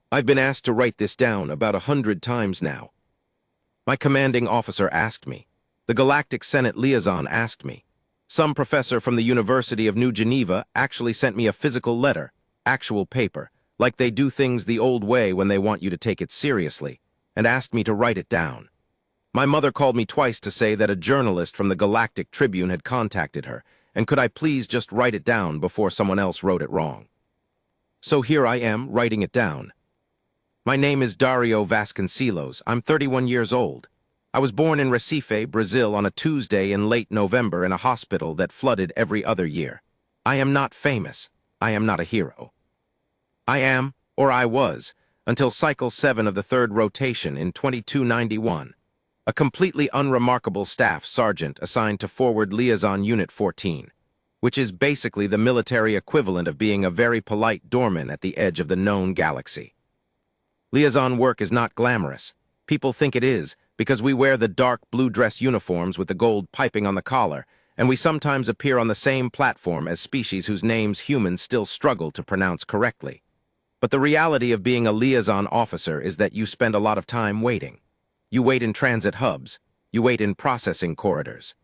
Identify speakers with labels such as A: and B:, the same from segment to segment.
A: I've been asked to write this down about 100 times now. My commanding officer asked me. The Galactic Senate liaison asked me. Some professor from the University of New Geneva actually sent me a physical letter, actual paper, like they do things the old way when they want you to take it seriously, and asked me to write it down. My mother called me twice to say that a journalist from the Galactic Tribune had contacted her, and could I please just write it down before someone else wrote it wrong. So here I am, writing it down. My name is Dario Vasconcelos. I'm 31 years old. I was born in Recife, Brazil on a Tuesday in late November in a hospital that flooded every other year. I am not famous. I am not a hero. I am, or I was, until Cycle 7 of the third rotation in 2291, a completely unremarkable staff sergeant assigned to Forward Liaison Unit 14, which is basically the military equivalent of being a very polite doorman at the edge of the known galaxy. Liaison work is not glamorous. People think it is, because we wear the dark blue dress uniforms with the gold piping on the collar, and we sometimes appear on the same platform as species whose names humans still struggle to pronounce correctly. But the reality of being a liaison officer is that you spend a lot of time waiting. You wait in transit hubs. You wait in processing corridors.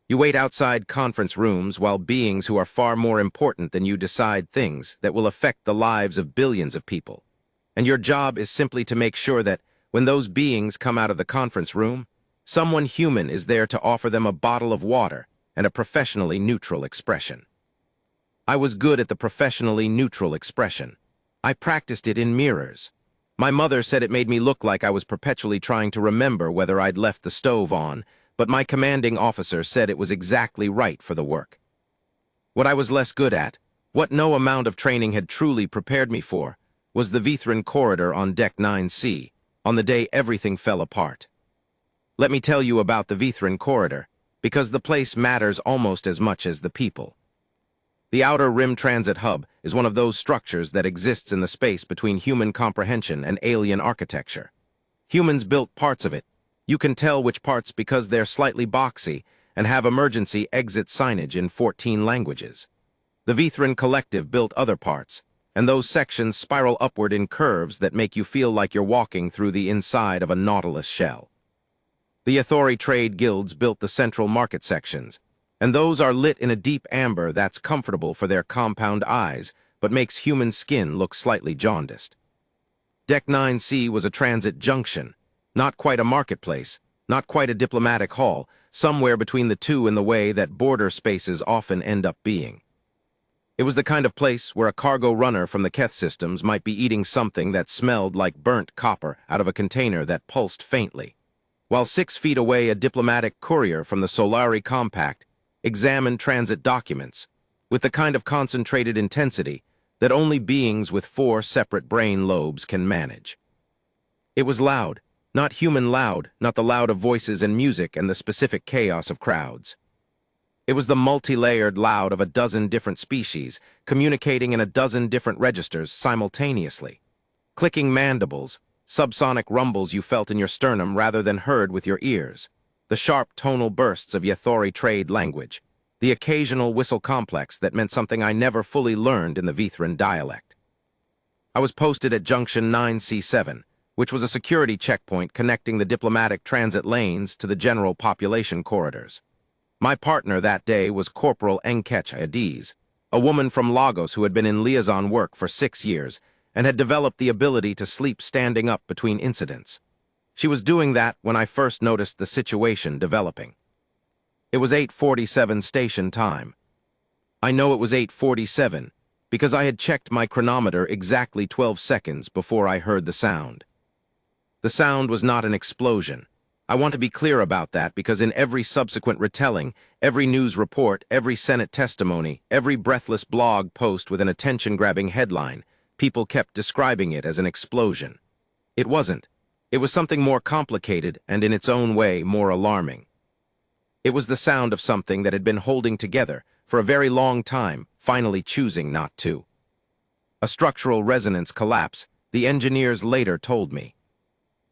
A: You wait outside conference rooms while beings who are far more important than you decide things that will affect the lives of billions of people. And your job is simply to make sure that, when those beings come out of the conference room, someone human is there to offer them a bottle of water and a professionally neutral expression. I was good at the professionally neutral expression. I practiced it in mirrors. My mother said it made me look like I was perpetually trying to remember whether I'd left the stove on, but my commanding officer said it was exactly right for the work. What I was less good at, what no amount of training had truly prepared me for, was the Vithran corridor on Deck 9C, on the day everything fell apart. Let me tell you about the Vithran corridor, because the place matters almost as much as the people. The Outer Rim Transit Hub is one of those structures that exists in the space between human comprehension and alien architecture. Humans built parts of it. You can tell which parts because they're slightly boxy and have emergency exit signage in 14 languages. The Vithran Collective built other parts, and those sections spiral upward in curves that make you feel like you're walking through the inside of a nautilus shell. The Athori trade guilds built the central market sections, and those are lit in a deep amber that's comfortable for their compound eyes, but makes human skin look slightly jaundiced. Deck 9C was a transit junction, not quite a marketplace, not quite a diplomatic hall, somewhere between the two in the way that border spaces often end up being. It was the kind of place where a cargo runner from the Keth systems might be eating something that smelled like burnt copper out of a container that pulsed faintly, while 6 feet away a diplomatic courier from the Solari Compact examined transit documents with the kind of concentrated intensity that only beings with 4 separate brain lobes can manage. It was loud, not human loud, not the loud of voices and music and the specific chaos of crowds. It was the multi-layered loud of a dozen different species, communicating in a dozen different registers simultaneously. Clicking mandibles, subsonic rumbles you felt in your sternum rather than heard with your ears, the sharp tonal bursts of Yathori trade language, the occasional whistle complex that meant something I never fully learned in the Vithran dialect. I was posted at Junction 9C7, which was a security checkpoint connecting the diplomatic transit lanes to the general population corridors. My partner that day was Corporal Enkech Adiz, a woman from Lagos who had been in liaison work for 6 years and had developed the ability to sleep standing up between incidents. She was doing that when I first noticed the situation developing. It was 8:47 station time. I know it was 8:47 because I had checked my chronometer exactly 12 seconds before I heard the sound. The sound was not an explosion. I want to be clear about that because in every subsequent retelling, every news report, every Senate testimony, every breathless blog post with an attention-grabbing headline, people kept describing it as an explosion. It wasn't. It was something more complicated and in its own way more alarming. It was the sound of something that had been holding together for a very long time, finally choosing not to. A structural resonance collapse, the engineers later told me.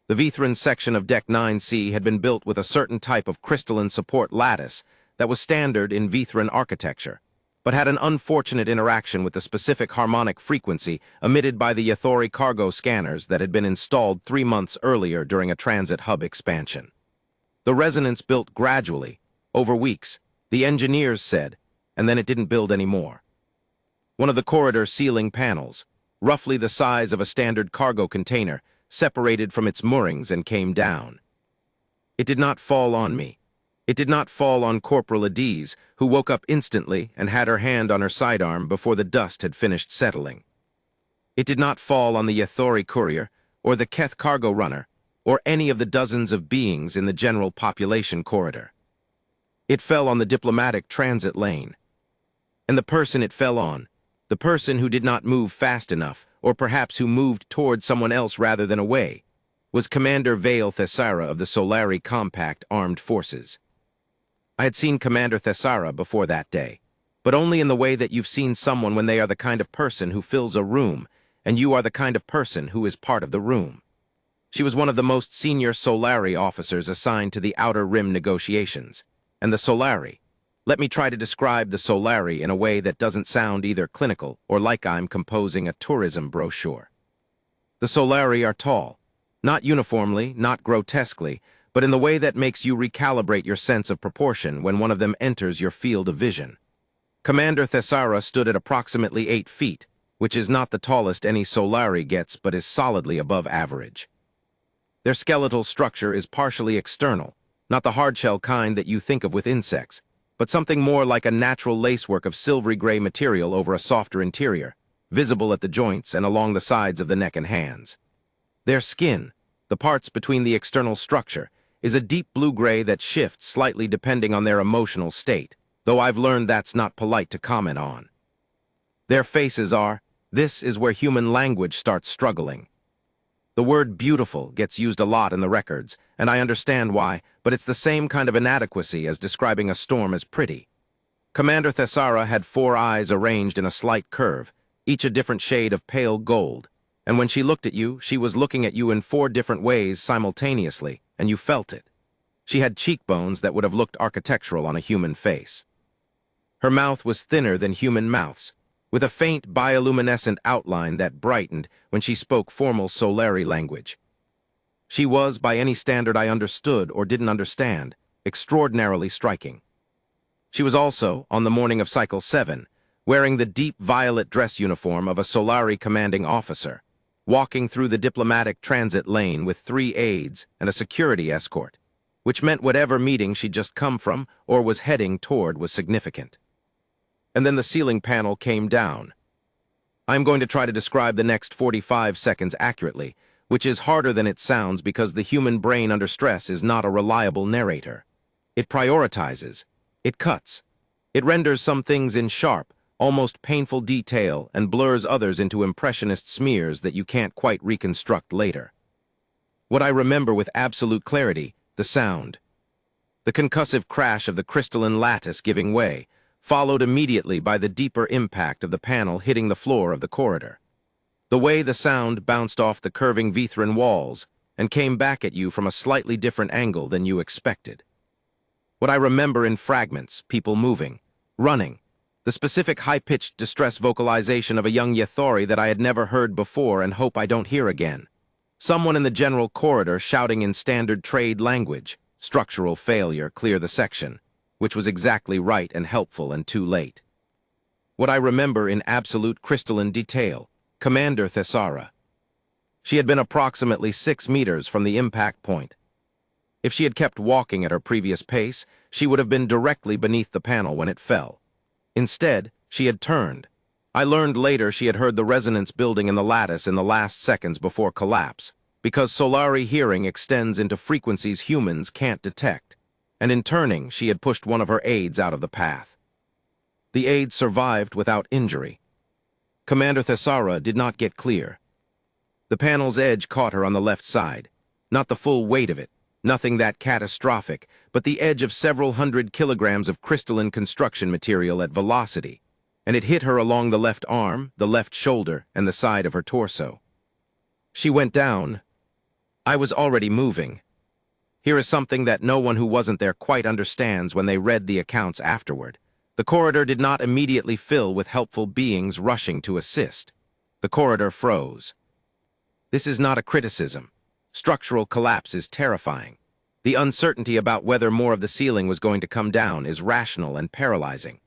A: The Vithran section of Deck 9C had been built with a certain type of crystalline support lattice that was standard in Vithran architecture. but had an unfortunate interaction with the specific harmonic frequency emitted by the Yathori cargo scanners that had been installed 3 months earlier during a transit hub expansion. The resonance built gradually, over weeks, the engineers said, and then it didn't build anymore. One of the corridor ceiling panels, roughly the size of a standard cargo container, separated from its moorings and came down. It did not fall on me. It did not fall on Corporal Adiz, who woke up instantly and had her hand on her sidearm before the dust had finished settling. It did not fall on the Yathori courier, or the Keth cargo runner, or any of the dozens of beings in the general population corridor. It fell on the diplomatic transit lane. And the person it fell on, the person who did not move fast enough, or perhaps who moved toward someone else rather than away, was Commander Vale Thessara of the Solari Compact Armed Forces. I had seen Commander Thessara before that day, but only in the way that you've seen someone when they are the kind of person who fills a room, and you are the kind of person who is part of the room. She was one of the most senior Solari officers assigned to the Outer Rim negotiations, and the Solari. Let me try to describe the Solari in a way that doesn't sound either clinical or like I'm composing a tourism brochure. The Solari are tall, not uniformly, not grotesquely, but in the way that makes you recalibrate your sense of proportion when one of them enters your field of vision. Commander Thessara stood at approximately 8 feet, which is not the tallest any Solari gets but is solidly above average. Their skeletal structure is partially external, not the hardshell kind that you think of with insects, but something more like a natural lacework of silvery gray material over a softer interior, visible at the joints and along the sides of the neck and hands. Their skin, the parts between the external structure, is a deep blue-gray that shifts slightly depending on their emotional state, though I've learned that's not polite to comment on. Their faces are, this is where human language starts struggling. The word beautiful gets used a lot in the records, and I understand why, but it's the same kind of inadequacy as describing a storm as pretty. Commander Thessara had 4 eyes arranged in a slight curve, each a different shade of pale gold, and when she looked at you, she was looking at you in 4 different ways simultaneously, and you felt it. She had cheekbones that would have looked architectural on a human face. Her mouth was thinner than human mouths, with a faint bioluminescent outline that brightened when she spoke formal Solari language. She was, by any standard I understood or didn't understand, extraordinarily striking. She was also, on the morning of Cycle 7, wearing the deep violet dress uniform of a Solari commanding officer, walking through the diplomatic transit lane with 3 aides and a security escort, which meant whatever meeting she'd just come from or was heading toward was significant. And then the ceiling panel came down. I'm going to try to describe the next 45 seconds accurately, which is harder than it sounds because the human brain under stress is not a reliable narrator. It prioritizes. It cuts. It renders some things in sharp, almost painful detail and blurs others into impressionist smears that you can't quite reconstruct later. What I remember with absolute clarity, the sound. The concussive crash of the crystalline lattice giving way, followed immediately by the deeper impact of the panel hitting the floor of the corridor. The way the sound bounced off the curving Vithran walls and came back at you from a slightly different angle than you expected. What I remember in fragments, people moving, running, the specific high-pitched distress vocalization of a young Yathori that I had never heard before and hope I don't hear again. Someone in the general corridor shouting in standard trade language, structural failure, clear the section, which was exactly right and helpful and too late. What I remember in absolute crystalline detail, Commander Thessara. She had been approximately 6 meters from the impact point. If she had kept walking at her previous pace, she would have been directly beneath the panel when it fell. Instead, she had turned. I learned later she had heard the resonance building in the lattice in the last seconds before collapse, because Solari hearing extends into frequencies humans can't detect, and in turning, she had pushed one of her aides out of the path. The aide survived without injury. Commander Thessara did not get clear. The panel's edge caught her on the left side, not the full weight of it, nothing that catastrophic, but the edge of several 100 kilograms of crystalline construction material at velocity, and it hit her along the left arm, the left shoulder, and the side of her torso. She went down. I was already moving. Here is something that no one who wasn't there quite understands when they read the accounts afterward. The corridor did not immediately fill with helpful beings rushing to assist. The corridor froze. This is not a criticism. Structural collapse is terrifying. The uncertainty about whether more of the ceiling was going to come down is rational and paralyzing.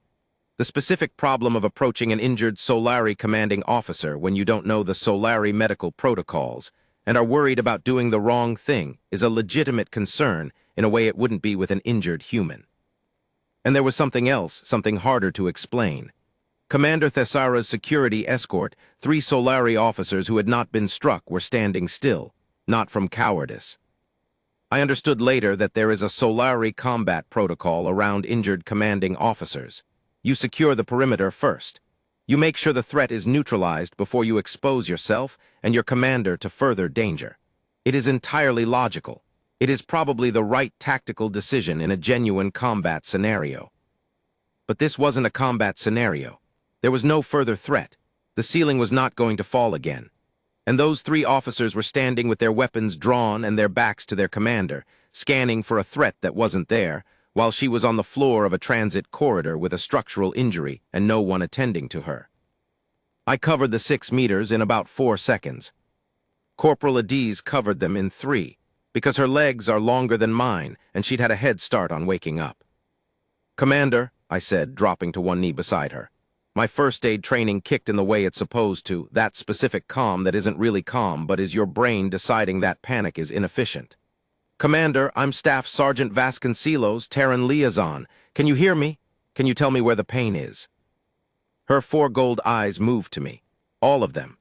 A: The specific problem of approaching an injured Solari commanding officer when you don't know the Solari medical protocols and are worried about doing the wrong thing is a legitimate concern in a way it wouldn't be with an injured human. And there was something else, something harder to explain. Commander Thessara's security escort, 3 Solari officers who had not been struck were standing still, not from cowardice. I understood later that there is a Solari combat protocol around injured commanding officers. You secure the perimeter first. You make sure the threat is neutralized before you expose yourself and your commander to further danger. It is entirely logical. It is probably the right tactical decision in a genuine combat scenario. But this wasn't a combat scenario. There was no further threat. The ceiling was not going to fall again. And those 3 officers were standing with their weapons drawn and their backs to their commander, scanning for a threat that wasn't there, while she was on the floor of a transit corridor with a structural injury and no one attending to her. I covered the 6 meters in about 4 seconds. Corporal Adiz covered them in 3, because her legs are longer than mine and she'd had a head start on waking up. "Commander," I said, dropping to one knee beside her. My first aid training kicked in the way it's supposed to, that specific calm that isn't really calm but is your brain deciding that panic is inefficient. "Commander, I'm Staff Sergeant Vasconcelos, Terran Liaison. Can you hear me? Can you tell me where the pain is?" Her 4 gold eyes moved to me. All of them.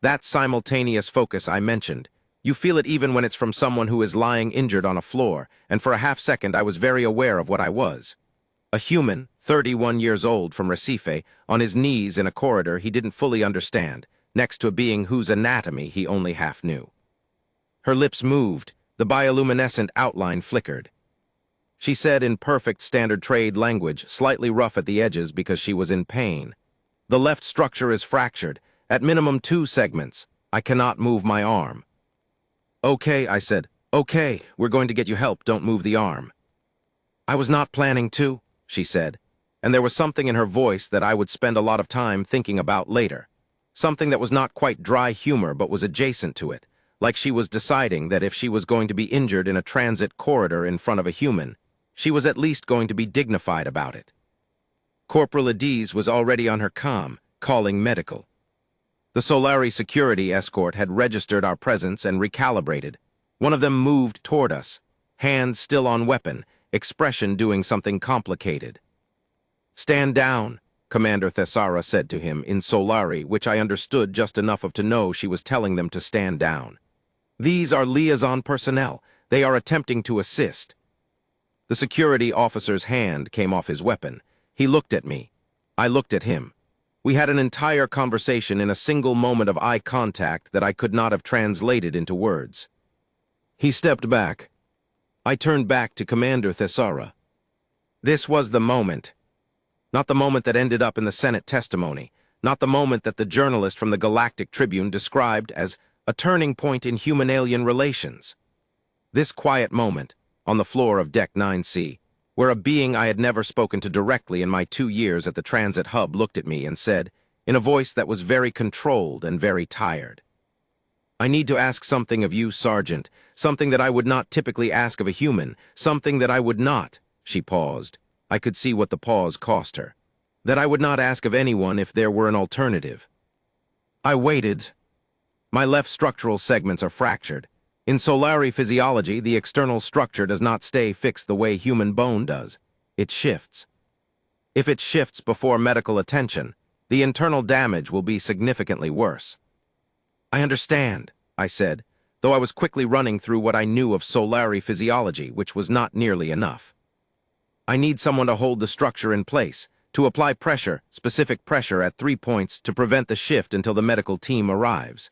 A: That simultaneous focus I mentioned. You feel it even when it's from someone who is lying injured on a floor, and for a half second I was very aware of what I was. A human, 31 years old from Recife, on his knees in a corridor he didn't fully understand, next to a being whose anatomy he only half knew. Her lips moved. The bioluminescent outline flickered. She said in perfect standard trade language, slightly rough at the edges because she was in pain. "The left structure is fractured, at minimum 2 segments. I cannot move my arm." "Okay," I said. "Okay, we're going to get you help, don't move the arm." "I was not planning to," she said, and there was something in her voice that I would spend a lot of time thinking about later. Something that was not quite dry humor but was adjacent to it. Like she was deciding that if she was going to be injured in a transit corridor in front of a human, she was at least going to be dignified about it. Corporal Adiz was already on her comm, calling medical. The Solari security escort had registered our presence and recalibrated. One of them moved toward us, hand still on weapon, expression doing something complicated. "Stand down," Commander Thessara said to him in Solari, which I understood just enough of to know she was telling them to stand down. "These are liaison personnel. They are attempting to assist." The security officer's hand came off his weapon. He looked at me. I looked at him. We had an entire conversation in a single moment of eye contact that I could not have translated into words. He stepped back. I turned back to Commander Thessara. This was the moment. Not the moment that ended up in the Senate testimony. Not the moment that the journalist from the Galactic Tribune described as a turning point in human-alien relations. This quiet moment, on the floor of Deck 9C, where a being I had never spoken to directly in my 2 years at the transit hub looked at me and said, in a voice that was very controlled and very tired, "I need to ask something of you, Sergeant, something that I would not typically ask of a human, something that I would not," she paused. I could see what the pause cost her. "That I would not ask of anyone if there were an alternative." I waited. My left structural segments are fractured. In Solari physiology, the external structure does not stay fixed the way human bone does. It shifts. If it shifts before medical attention, the internal damage will be significantly worse. "I understand," I said, though I was quickly running through what I knew of Solari physiology, which was not nearly enough. "I need someone to hold the structure in place, to apply pressure, specific pressure at 3 points to prevent the shift until the medical team arrives."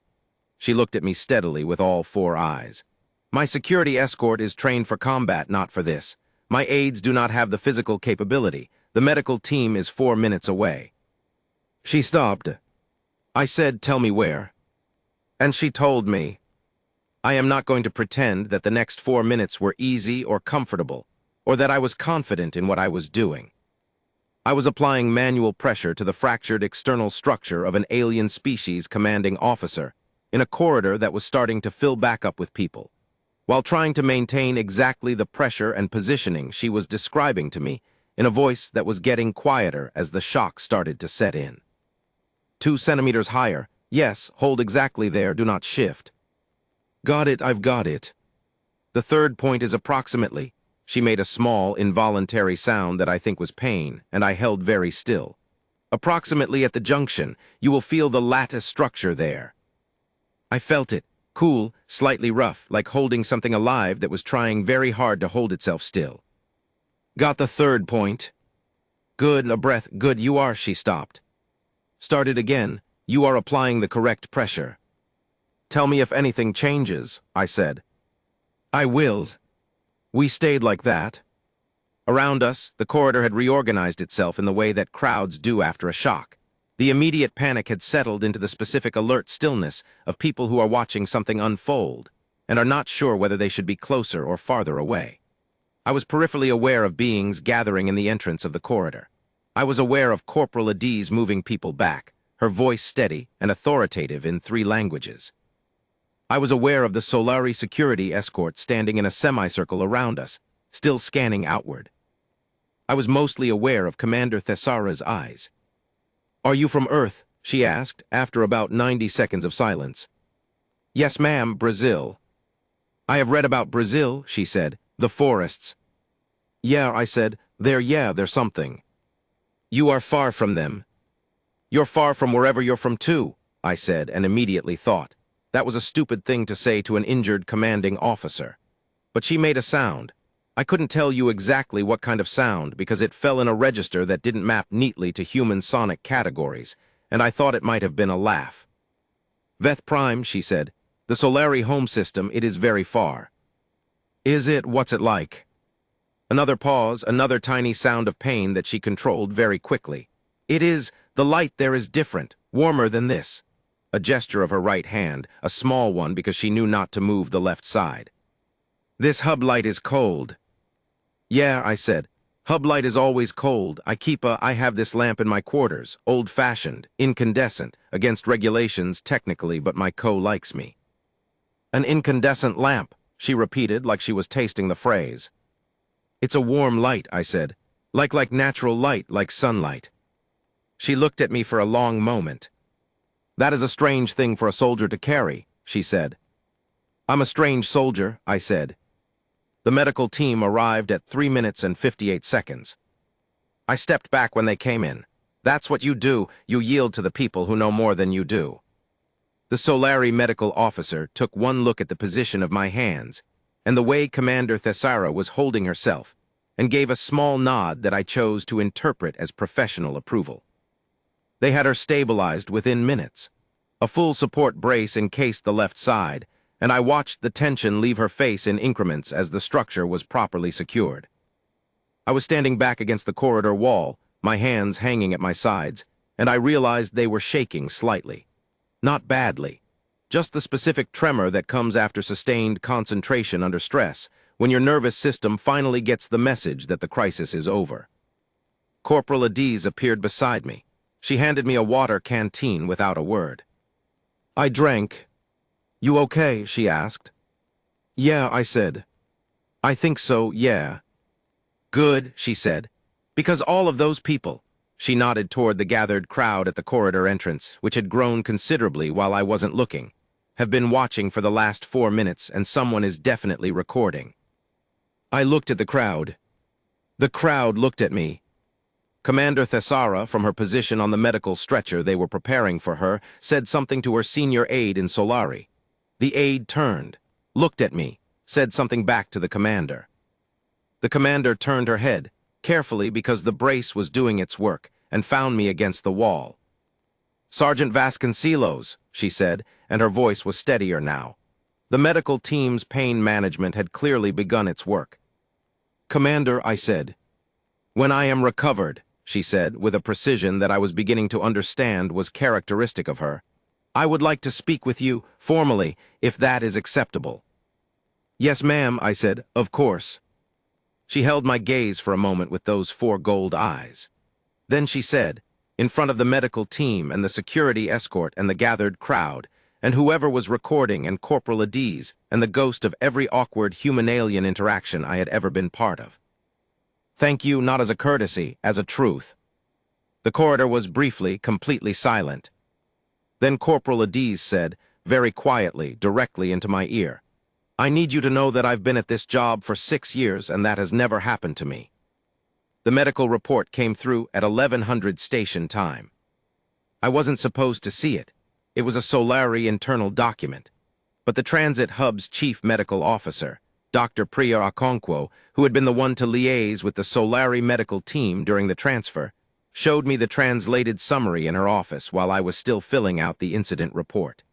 A: She looked at me steadily with all 4 eyes. "My security escort is trained for combat, not for this. My aides do not have the physical capability. The medical team is 4 minutes away." She stopped. I said, "Tell me where." And she told me. I am not going to pretend that the next 4 minutes were easy or comfortable, or that I was confident in what I was doing. I was applying manual pressure to the fractured external structure of an alien species commanding officer in a corridor that was starting to fill back up with people, while trying to maintain exactly the pressure and positioning she was describing to me in a voice that was getting quieter as the shock started to set in. 2 centimeters higher. Yes, hold exactly there, do not shift. Got it, I've got it. The third point is approximately. She made a small, involuntary sound that I think was pain, and I held very still. Approximately at the junction, you will feel the lattice structure there. I felt it, cool, slightly rough, like holding something alive that was trying very hard to hold itself still. Got the third point. Good, a breath, good, you are, she stopped. Started again, you are applying the correct pressure. Tell me if anything changes, I said. I will. We stayed like that. Around us, the corridor had reorganized itself in the way that crowds do after a shock. The immediate panic had settled into the specific alert stillness of people who are watching something unfold and are not sure whether they should be closer or farther away. I was peripherally aware of beings gathering in the entrance of the corridor. I was aware of Corporal Adiz moving people back, her voice steady and authoritative in 3 languages. I was aware of the Solari security escort standing in a semicircle around us, still scanning outward. I was mostly aware of Commander Thessara's eyes. Are you from Earth? She asked, after about 90 seconds of silence. Yes, ma'am, Brazil. I have read about Brazil, she said, the forests. Yeah, I said, there's something. You are far from them. You're far from wherever you're from too, I said, and immediately thought. That was a stupid thing to say to an injured commanding officer. But she made a sound. I couldn't tell you exactly what kind of sound because it fell in a register that didn't map neatly to human sonic categories, and I thought it might have been a laugh. Veth Prime, she said, the Solari home system, it is very far. Is it? What's it like? Another pause, another tiny sound of pain that she controlled very quickly. It is, the light there is different, warmer than this. A gesture of her right hand, a small one because she knew not to move the left side. This hub light is cold. Yeah, I said. Hub light is always cold. I have this lamp in my quarters, old-fashioned, incandescent, against regulations technically, but my likes me. An incandescent lamp, she repeated like she was tasting the phrase. It's a warm light, I said. Like natural light, like sunlight. She looked at me for a long moment. That is a strange thing for a soldier to carry, she said. I'm a strange soldier, I said. The medical team arrived at 3 minutes and 58 seconds. I stepped back when they came in. That's what you do, you yield to the people who know more than you do. The Solari medical officer took one look at the position of my hands and the way Commander Thessara was holding herself, and gave a small nod that I chose to interpret as professional approval. They had her stabilized within minutes. A full support brace encased the left side, and I watched the tension leave her face in increments as the structure was properly secured. I was standing back against the corridor wall, my hands hanging at my sides, and I realized they were shaking slightly. Not badly. Just the specific tremor that comes after sustained concentration under stress, when your nervous system finally gets the message that the crisis is over. Corporal Adiz appeared beside me. She handed me a water canteen without a word. I drank. You okay? She asked. Yeah, I said. I think so, yeah. Good, she said. Because all of those people, she nodded toward the gathered crowd at the corridor entrance, which had grown considerably while I wasn't looking, have been watching for the last 4 minutes, and someone is definitely recording. I looked at the crowd. The crowd looked at me. Commander Thessara, from her position on the medical stretcher they were preparing for her, said something to her senior aide in Solari. The aide turned, looked at me, said something back to the commander. The commander turned her head, carefully because the brace was doing its work, and found me against the wall. Sergeant Vasconcelos, she said, and her voice was steadier now. The medical team's pain management had clearly begun its work. Commander, I said. When I am recovered, she said, with a precision that I was beginning to understand was characteristic of her, I would like to speak with you, formally, if that is acceptable. Yes, ma'am, I said, of course. She held my gaze for a moment with those 4 gold eyes. Then she said, in front of the medical team and the security escort and the gathered crowd, and whoever was recording and Corporal Adiz and the ghost of every awkward human-alien interaction I had ever been part of. Thank you not as a courtesy, as a truth. The corridor was briefly, completely silent. Then Corporal Adiz said, very quietly, directly into my ear, I need you to know that I've been at this job for 6 years and that has never happened to me. The medical report came through at 1100 station time. I wasn't supposed to see it. It was a Solari internal document. But the transit hub's chief medical officer, Dr. Plea, who had been the one to liaise with the Solari medical team during the transfer, showed me the translated summary in her office while I was still filling out the incident report.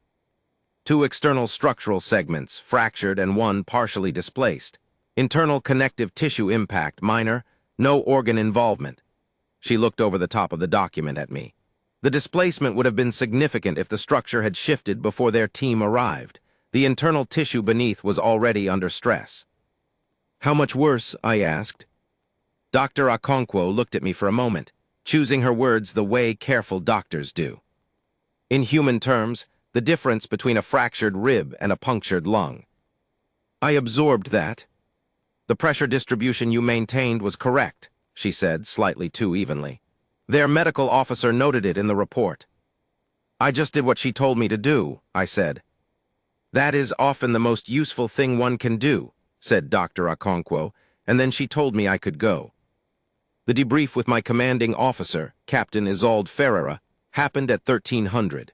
A: 2 external structural segments, fractured and 1 partially displaced. Internal connective tissue impact, minor, no organ involvement. She looked over the top of the document at me. The displacement would have been significant if the structure had shifted before their team arrived. The internal tissue beneath was already under stress. How much worse? I asked. Dr. Okonkwo looked at me for a moment, choosing her words the way careful doctors do. In human terms, the difference between a fractured rib and a punctured lung. I absorbed that. The pressure distribution you maintained was correct, she said, slightly too evenly. Their medical officer noted it in the report. I just did what she told me to do, I said. That is often the most useful thing one can do, said Dr. Okonkwo, and then she told me I could go. The debrief with my commanding officer, Captain Isolde Ferreira, happened at 1300.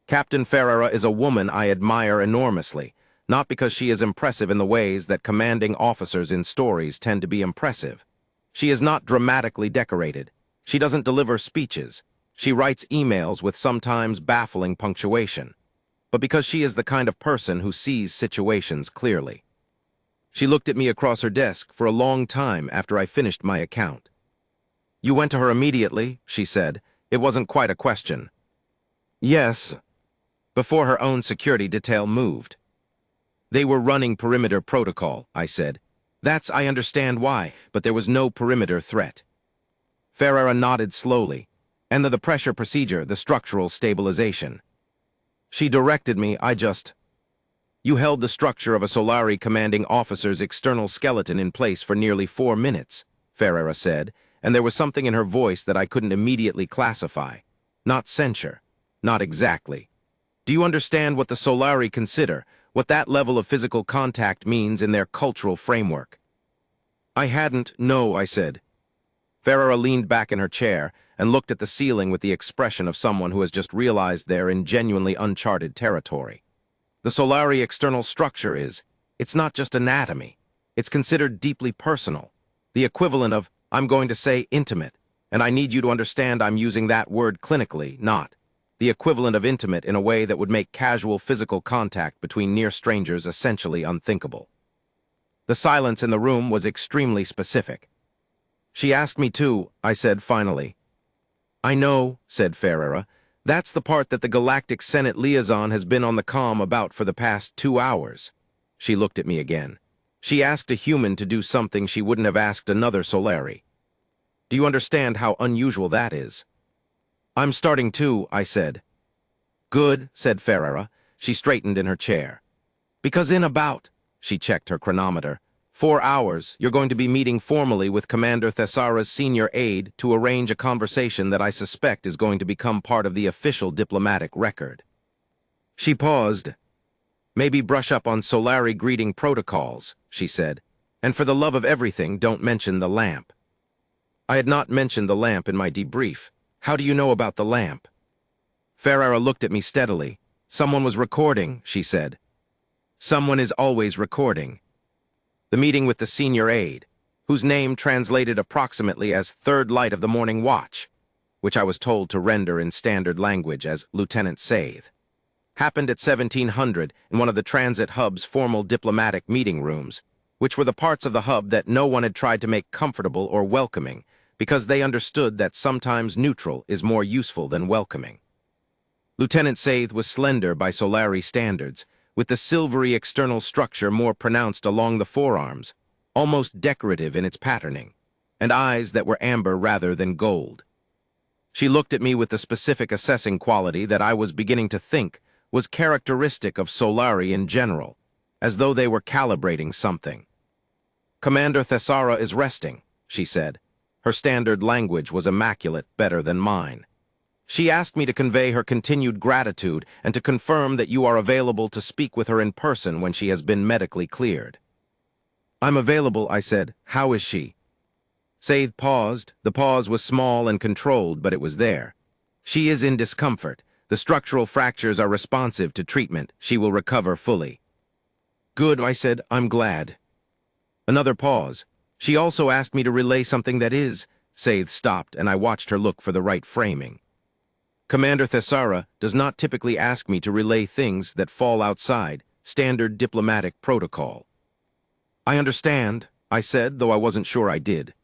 A: Captain Ferreira is a woman I admire enormously, not because she is impressive in the ways that commanding officers in stories tend to be impressive. She is not dramatically decorated. She doesn't deliver speeches. She writes emails with sometimes baffling punctuation. But because she is the kind of person who sees situations clearly. She looked at me across her desk for a long time after I finished my account. You went to her immediately, she said. It wasn't quite a question. Yes. Before her own security detail moved. They were running perimeter protocol, I said. I understand why, but there was no perimeter threat. Ferreira nodded slowly. And the pressure procedure, the structural stabilization. She directed me, You held the structure of a Solari commanding officer's external skeleton in place for nearly 4 minutes, Ferreira said, and there was something in her voice that I couldn't immediately classify. Not censure. Not exactly. Do you understand what the Solari consider, what that level of physical contact means in their cultural framework? I hadn't, no, I said. Ferreira leaned back in her chair and looked at the ceiling with the expression of someone who has just realized they're in genuinely uncharted territory. The Solari external structure it's not just anatomy. It's considered deeply personal. The equivalent of, I'm going to say, intimate, and I need you to understand I'm using that word clinically, not. The equivalent of intimate in a way that would make casual physical contact between near strangers essentially unthinkable. The silence in the room was extremely specific. She asked me to, I said finally. I know, said Ferreira. That's the part that the Galactic Senate liaison has been on the comm about for the past 2 hours. She looked at me again. She asked a human to do something she wouldn't have asked another Solari. Do you understand how unusual that is? I'm starting to, I said. Good, said Ferreira. She straightened in her chair. Because she checked her chronometer, 4 hours, you're going to be meeting formally with Commander Thessara's senior aide to arrange a conversation that I suspect is going to become part of the official diplomatic record. She paused. Maybe brush up on Solari greeting protocols, she said, and for the love of everything, don't mention the lamp. I had not mentioned the lamp in my debrief. How do you know about the lamp? Ferreira looked at me steadily. Someone was recording, she said. Someone is always recording. The meeting with the senior aide, whose name translated approximately as third light of the morning watch, which I was told to render in standard language as Lieutenant Saith, happened at 1700 in one of the transit hub's formal diplomatic meeting rooms, which were the parts of the hub that no one had tried to make comfortable or welcoming, because they understood that sometimes neutral is more useful than welcoming. Lieutenant Saith was slender by Solari standards, with the silvery external structure more pronounced along the forearms, almost decorative in its patterning, and eyes that were amber rather than gold. She looked at me with the specific assessing quality that I was beginning to think was characteristic of Solari in general, as though they were calibrating something. "Commander Thessara is resting," she said. Her standard language was immaculate, better than mine. "She asked me to convey her continued gratitude and to confirm that you are available to speak with her in person when she has been medically cleared." "I'm available," I said. "How is she?" Saith paused. The pause was small and controlled, but it was there. "She is in discomfort. The structural fractures are responsive to treatment. She will recover fully." "Good," I said. "I'm glad." Another pause. "She also asked me to relay something that is—" Saith stopped, and I watched her look for the right framing. "Commander Thessara does not typically ask me to relay things that fall outside standard diplomatic protocol." "I understand," I said, though I wasn't sure I did.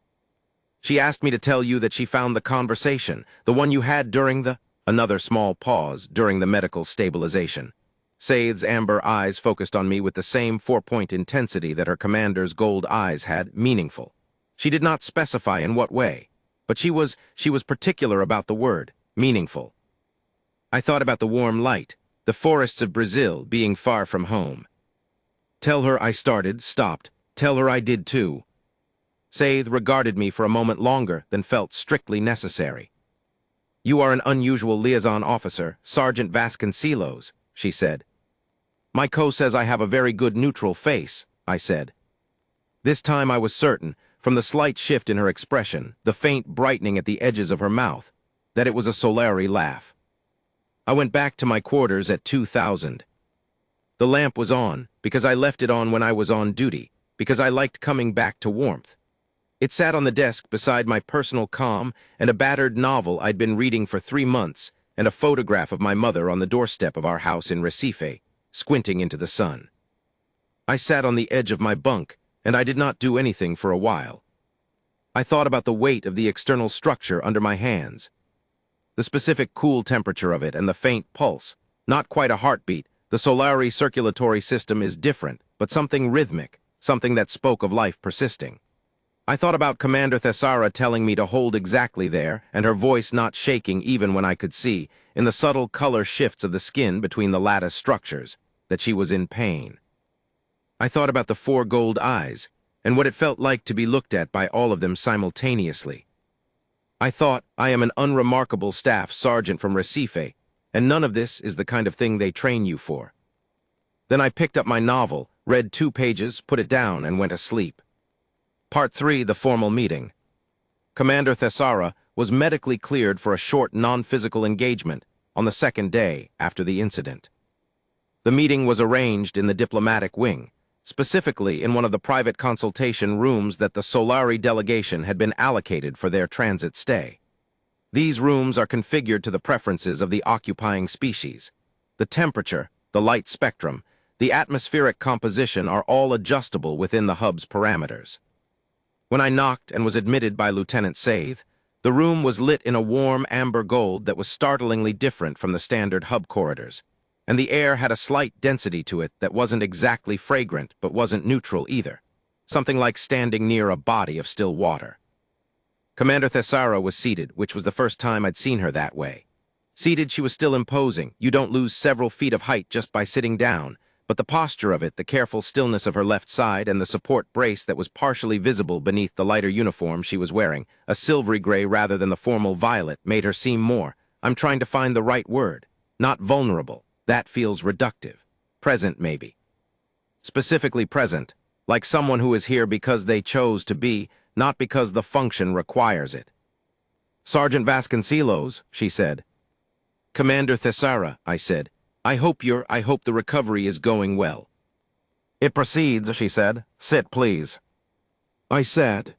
A: "She asked me to tell you that she found the conversation, the one you had during the—" Another small pause, "during the medical stabilization." Saith's amber eyes focused on me with the same 4-point intensity that her commander's gold eyes had, meaningful. She did not specify in what way, but she was particular about the word, meaningful. I thought about the warm light, the forests of Brazil being far from home. "Tell her," I started, stopped. "Tell her I did too." Saith regarded me for a moment longer than felt strictly necessary. "You are an unusual liaison officer, Sergeant Vasconcelos," she said. "My co says I have a very good neutral face," I said. This time I was certain, from the slight shift in her expression, the faint brightening at the edges of her mouth, that it was a Solari laugh. I went back to my quarters at 2000. The lamp was on, because I left it on when I was on duty, because I liked coming back to warmth. It sat on the desk beside my personal comm and a battered novel I'd been reading for 3 months and a photograph of my mother on the doorstep of our house in Recife, squinting into the sun. I sat on the edge of my bunk, and I did not do anything for a while. I thought about the weight of the external structure under my hands, the specific cool temperature of it and the faint pulse, not quite a heartbeat. The Solari circulatory system is different, but something rhythmic, something that spoke of life persisting. I thought about Commander Thessara telling me to hold exactly there, and her voice not shaking even when I could see, in the subtle color shifts of the skin between the lattice structures, that she was in pain. I thought about the 4 gold eyes, and what it felt like to be looked at by all of them simultaneously. I thought, I am an unremarkable staff sergeant from Recife, and none of this is the kind of thing they train you for. Then I picked up my novel, read 2 pages, put it down, and went asleep. Part 3, the formal meeting. Commander Thessara was medically cleared for a short non-physical engagement on the 2nd day after the incident. The meeting was arranged in the diplomatic wing, specifically in one of the private consultation rooms that the Solari delegation had been allocated for their transit stay. These rooms are configured to the preferences of the occupying species. The temperature, the light spectrum, the atmospheric composition are all adjustable within the hub's parameters. When I knocked and was admitted by Lieutenant Saith, the room was lit in a warm amber gold that was startlingly different from the standard hub corridors, and the air had a slight density to it that wasn't exactly fragrant but wasn't neutral either, something like standing near a body of still water. Commander Thessara was seated, which was the first time I'd seen her that way. Seated, she was still imposing. You don't lose several feet of height just by sitting down, but the posture of it, the careful stillness of her left side, and the support brace that was partially visible beneath the lighter uniform she was wearing, a silvery gray rather than the formal violet, made her seem more, I'm trying to find the right word, not vulnerable. That feels reductive. Present, maybe. Specifically present, like someone who is here because they chose to be, not because the function requires it. "Sergeant Vasconcelos," she said. "Commander Thessara," I said. I hope the recovery is going well." "It proceeds," she said. "Sit, please." I sat.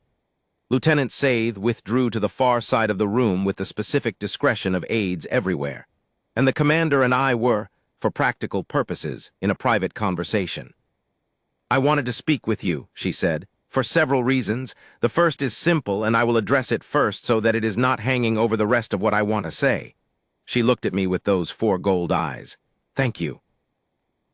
A: Lieutenant Saith withdrew to the far side of the room with the specific discretion of aides everywhere, and the commander and I were, for practical purposes, in a private conversation. "I wanted to speak with you," she said, "for several reasons. The first is simple, and I will address it first so that it is not hanging over the rest of what I want to say." She looked at me with those 4 gold eyes. "Thank you.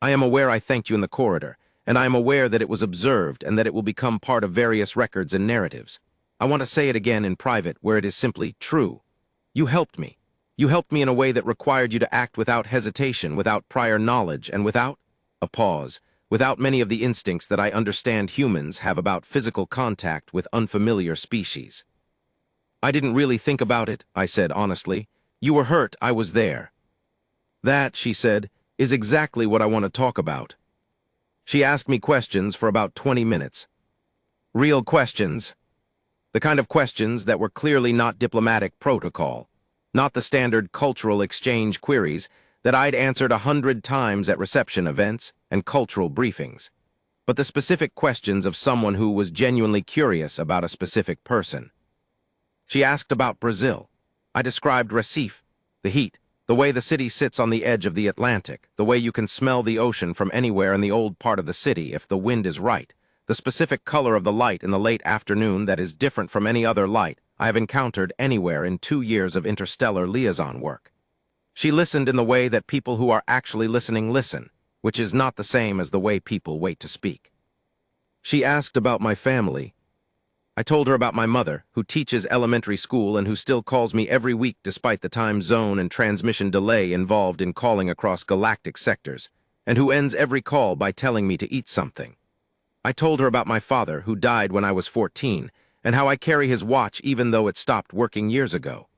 A: I am aware I thanked you in the corridor, and I am aware that it was observed and that it will become part of various records and narratives. I want to say it again in private where it is simply true. You helped me. You helped me in a way that required you to act without hesitation, without prior knowledge, and without a pause, without many of the instincts that I understand humans have about physical contact with unfamiliar species. I didn't really think about it, I said honestly. You were hurt, I was there. That, she said, is exactly what I want to talk about. She asked me questions for about 20 minutes. Real questions. The kind of questions that were clearly not diplomatic protocol, not the standard cultural exchange queries that I'd answered 100 times at reception events and cultural briefings, but the specific questions of someone who was genuinely curious about a specific person. She asked about Brazil. I described Recife, the heat, the way the city sits on the edge of the Atlantic, the way you can smell the ocean from anywhere in the old part of the city if the wind is right, the specific color of the light in the late afternoon that is different from any other light I have encountered anywhere in 2 years of interstellar liaison work. She listened in the way that people who are actually listening listen, which is not the same as the way people wait to speak. She asked about my family. I told her about my mother, who teaches elementary school and who still calls me every week despite the time zone and transmission delay involved in calling across galactic sectors, and who ends every call by telling me to eat something. I told her about my father, who died when I was 14, and how I carry his watch even though it stopped working years ago.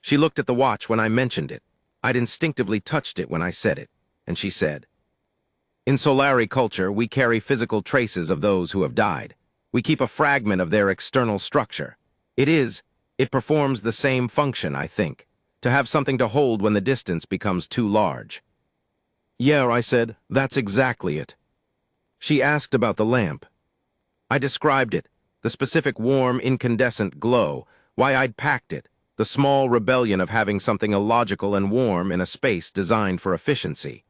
A: She looked at the watch when I mentioned it. I'd instinctively touched it when I said it, and she said, "In Solari culture, we carry physical traces of those who have died. We keep a fragment of their external structure. It performs the same function, I think, to have something to hold when the distance becomes too large." "Yeah," I said, "that's exactly it." She asked about the lamp. I described it, the specific warm, incandescent glow, why I'd packed it, the small rebellion of having something illogical and warm in a space designed for efficiency.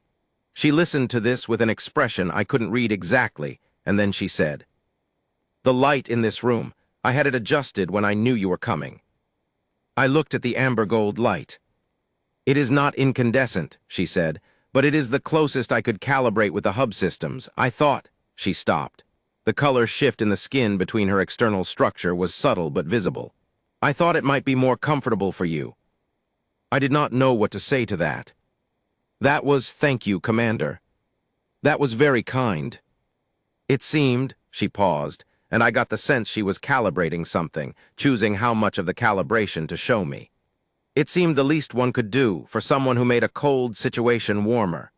A: She listened to this with an expression I couldn't read exactly, and then she said, "The light in this room, I had it adjusted when I knew you were coming." I looked at the amber gold light. "It is not incandescent," she said, "but it is the closest I could calibrate with the hub systems. I thought—" She stopped. The color shift in the skin between her external structure was subtle but visible. "I thought it might be more comfortable for you." I did not know what to say to that. That was, "Thank you, Commander. That was very kind." It seemed, she paused, and I got the sense she was calibrating something, choosing how much of the calibration to show me. It seemed the least one could do for someone who made a cold situation warmer.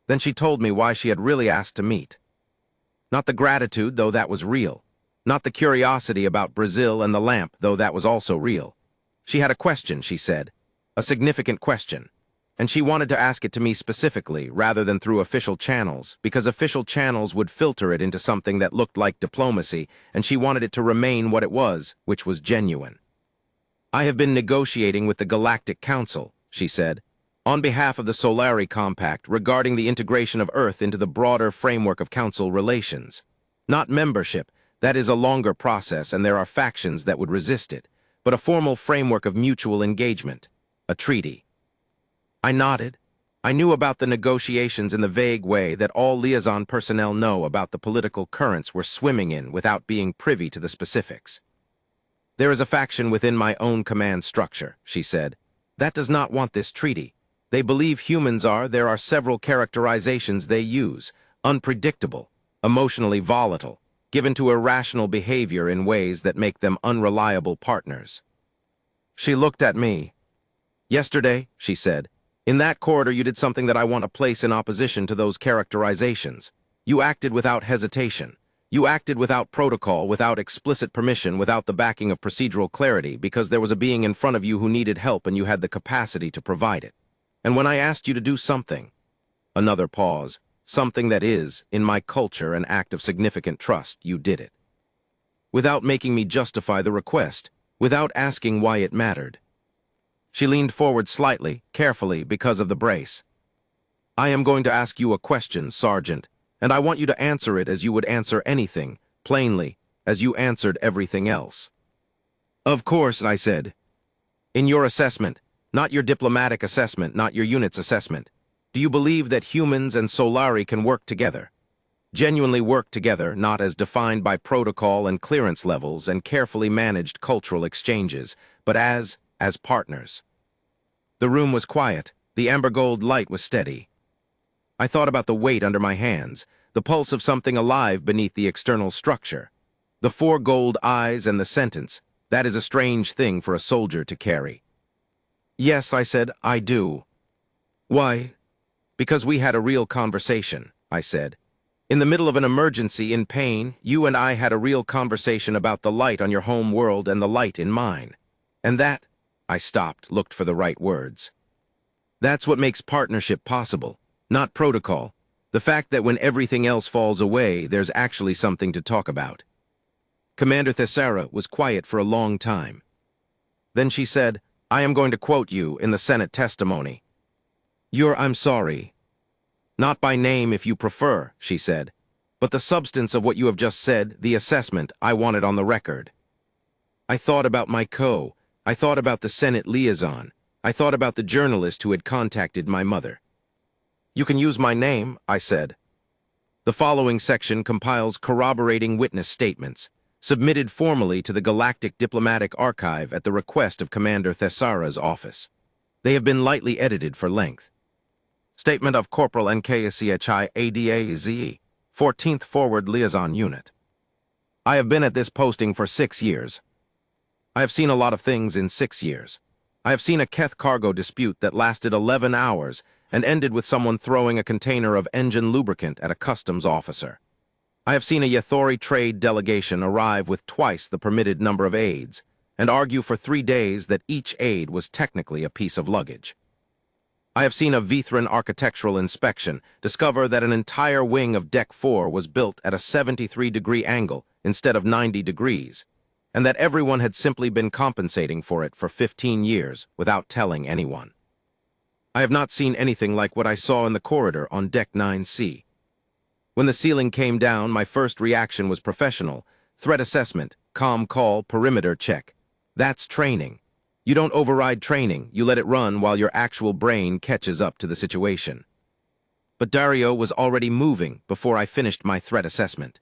A: Then she told me why she had really asked to meet. Not the gratitude, though that was real. Not the curiosity about Brazil and the lamp, though that was also real. She had a question, she said. A significant question. And she wanted to ask it to me specifically, rather than through official channels, because official channels would filter it into something that looked like diplomacy, and she wanted it to remain what it was, which was genuine. "I have been negotiating with the Galactic Council," she said, "on behalf of the Solari Compact regarding the integration of Earth into the broader framework of Council relations. Not membership, that is a longer process and there are factions that would resist it, but a formal framework of mutual engagement, a treaty." I nodded. I knew about the negotiations in the vague way that all liaison personnel know about the political currents we're swimming in without being privy to the specifics. "There is a faction within my own command structure," she said, "that does not want this treaty. They believe humans are, there are several characterizations they use, unpredictable, emotionally volatile, given to irrational behavior in ways that make them unreliable partners." She looked at me. "Yesterday," she said, "in that corridor you did something that I want to place in opposition to those characterizations. You acted without hesitation. You acted without protocol, without explicit permission, without the backing of procedural clarity, because there was a being in front of you who needed help and you had the capacity to provide it. And when I asked you to do something," another pause, "something that is, in my culture, an act of significant trust, you did it. Without making me justify the request, without asking why it mattered." She leaned forward slightly, carefully, because of the brace. "I am going to ask you a question, Sergeant, and I want you to answer it as you would answer anything, plainly, as you answered everything else." "Of course," I said. "In your assessment, not your diplomatic assessment, not your unit's assessment, do you believe that humans and Solari can work together?" genuinely worked together, not as defined by protocol and clearance levels and carefully managed cultural exchanges, but as partners. The room was quiet. The amber gold light was steady. I thought about the weight under my hands, the pulse of something alive beneath the external structure. The four gold eyes and the sentence, that is a strange thing for a soldier to carry. Yes, I said, I do. Why? Because we had a real conversation, I said. In the middle of an emergency, in pain, you and I had a real conversation about the light on your home world and the light in mine. And that, I stopped, looked for the right words. That's what makes partnership possible, not protocol. The fact that when everything else falls away, there's actually something to talk about. Commander Thessara was quiet for a long time. Then she said, I am going to quote you in the Senate testimony. I'm sorry. Not by name if you prefer, she said, but the substance of what you have just said, the assessment, I want it on the record. I thought about I thought about the Senate liaison. I thought about the journalist who had contacted my mother. You can use my name, I said. The following section compiles corroborating witness statements, submitted formally to the Galactic Diplomatic Archive at the request of Commander Thessara's office. They have been lightly edited for length. Statement of Corporal NKCHI ADAZE, 14th Forward Liaison Unit. I have been at this posting for 6 years. I have seen a lot of things in 6 years. I have seen a Keth cargo dispute that lasted 11 hours and ended with someone throwing a container of engine lubricant at a customs officer. I have seen a Yathori trade delegation arrive with twice the permitted number of aids and argue for 3 days that each aid was technically a piece of luggage. I have seen a Vithran architectural inspection discover that an entire wing of Deck 4 was built at a 73-degree angle instead of 90 degrees, and that everyone had simply been compensating for it for 15 years without telling anyone. I have not seen anything like what I saw in the corridor on Deck 9C. When the ceiling came down, my first reaction was professional. Threat assessment, comm call, perimeter check. That's training. You don't override training, you let it run while your actual brain catches up to the situation. But Dario was already moving before I finished my threat assessment.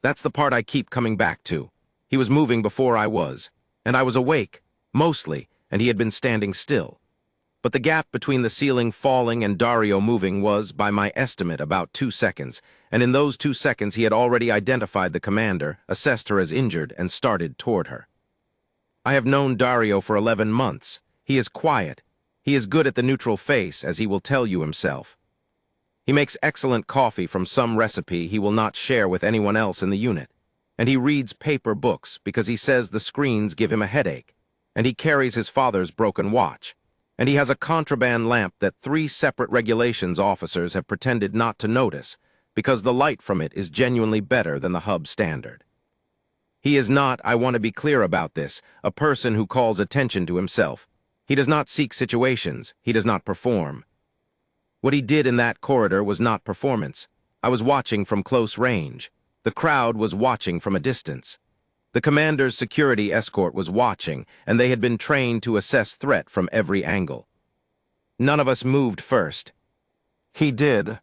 A: That's the part I keep coming back to. He was moving before I was, and I was awake, mostly, and he had been standing still. But the gap between the ceiling falling and Dario moving was, by my estimate, about 2 seconds, and in those 2 seconds he had already identified the commander, assessed her as injured, and started toward her. I have known Dario for 11 months. He is quiet. He is good at the neutral face, as he will tell you himself. He makes excellent coffee from some recipe he will not share with anyone else in the unit. And he reads paper books because he says the screens give him a headache. And he carries his father's broken watch. And he has a contraband lamp that 3 separate regulations officers have pretended not to notice because the light from it is genuinely better than the hub standard. He is not, I want to be clear about this, a person who calls attention to himself. He does not seek situations. He does not perform. What he did in that corridor was not performance. I was watching from close range. The crowd was watching from a distance. The commander's security escort was watching, and they had been trained to assess threat from every angle. None of us moved first. He did.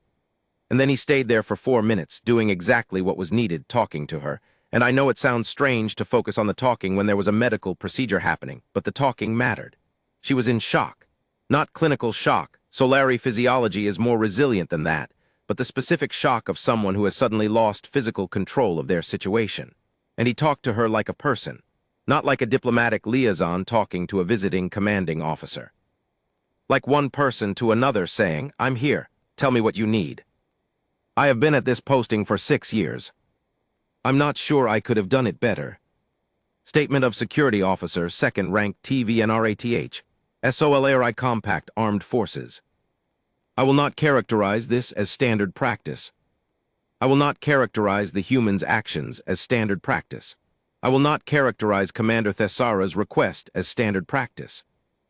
A: And then he stayed there for 4 minutes, doing exactly what was needed, talking to her. And I know it sounds strange to focus on the talking when there was a medical procedure happening, but the talking mattered. She was in shock. Not clinical shock. Solari physiology is more resilient than that, but the specific shock of someone who has suddenly lost physical control of their situation. And he talked to her like a person, not like a diplomatic liaison talking to a visiting commanding officer. Like one person to another saying, I'm here, tell me what you need. I have been at this posting for 6 years. I'm not sure I could have done it better. Statement of Security Officer, 2nd Rank TVNRATH, SOLARI Compact Armed Forces. I will not characterize this as standard practice. I will not characterize the human's actions as standard practice. I will not characterize Commander Thessara's request as standard practice.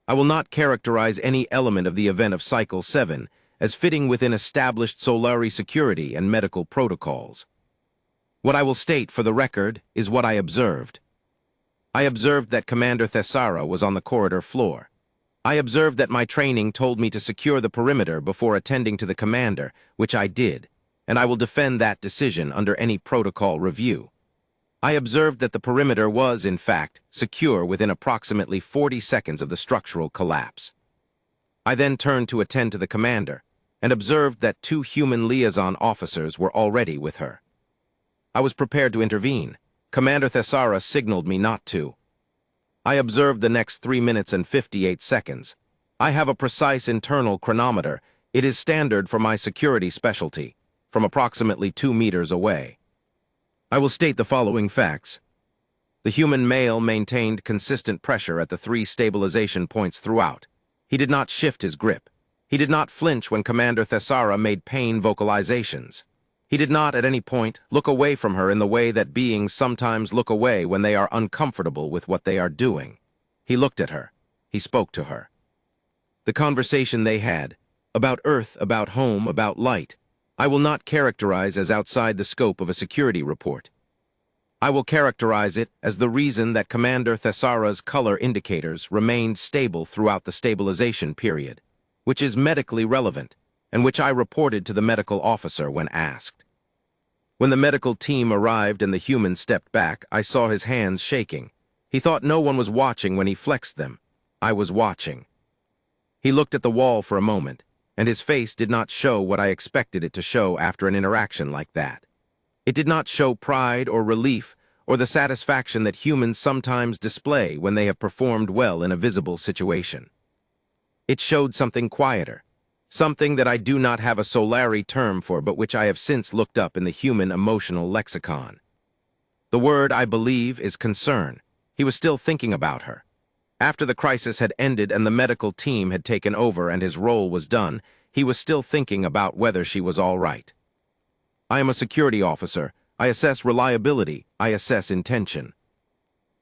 A: I will not characterize any element of the event of Cycle 7 as fitting within established Solari security and medical protocols. What I will state for the record is what I observed. I observed that Commander Thessara was on the corridor floor. I observed that my training told me to secure the perimeter before attending to the commander, which I did. and I will defend that decision under any protocol review. I observed that the perimeter was, in fact, secure within approximately 40 seconds of the structural collapse. I then turned to attend to the commander and observed that 2 human liaison officers were already with her. I was prepared to intervene. Commander Thesara signaled me not to. I observed the next 3 minutes and 58 seconds. I have a precise internal chronometer. It is standard for my security specialty, from approximately 2 meters away. I will state the following facts. The human male maintained consistent pressure at the 3 stabilization points throughout. He did not shift his grip. He did not flinch when Commander Thesara made pain vocalizations. He did not at any point look away from her in the way that beings sometimes look away when they are uncomfortable with what they are doing. He looked at her. He spoke to her. The conversation they had, about Earth, about home, about light, I will not characterize as outside the scope of a security report. I will characterize it as the reason that Commander Thesara's color indicators remained stable throughout the stabilization period, which is medically relevant, and which I reported to the medical officer when asked. When the medical team arrived and the human stepped back, I saw his hands shaking. He thought no one was watching when he flexed them. I was watching. He looked at the wall for a moment, and his face did not show what I expected it to show after an interaction like that. It did not show pride or relief or the satisfaction that humans sometimes display when they have performed well in a visible situation. It showed something quieter, something that I do not have a Solari term for but which I have since looked up in the human emotional lexicon. The word, I believe, is concern. He was still thinking about her. After the crisis had ended and the medical team had taken over and his role was done, he was still thinking about whether she was all right. I am a security officer. I assess reliability. I assess intention.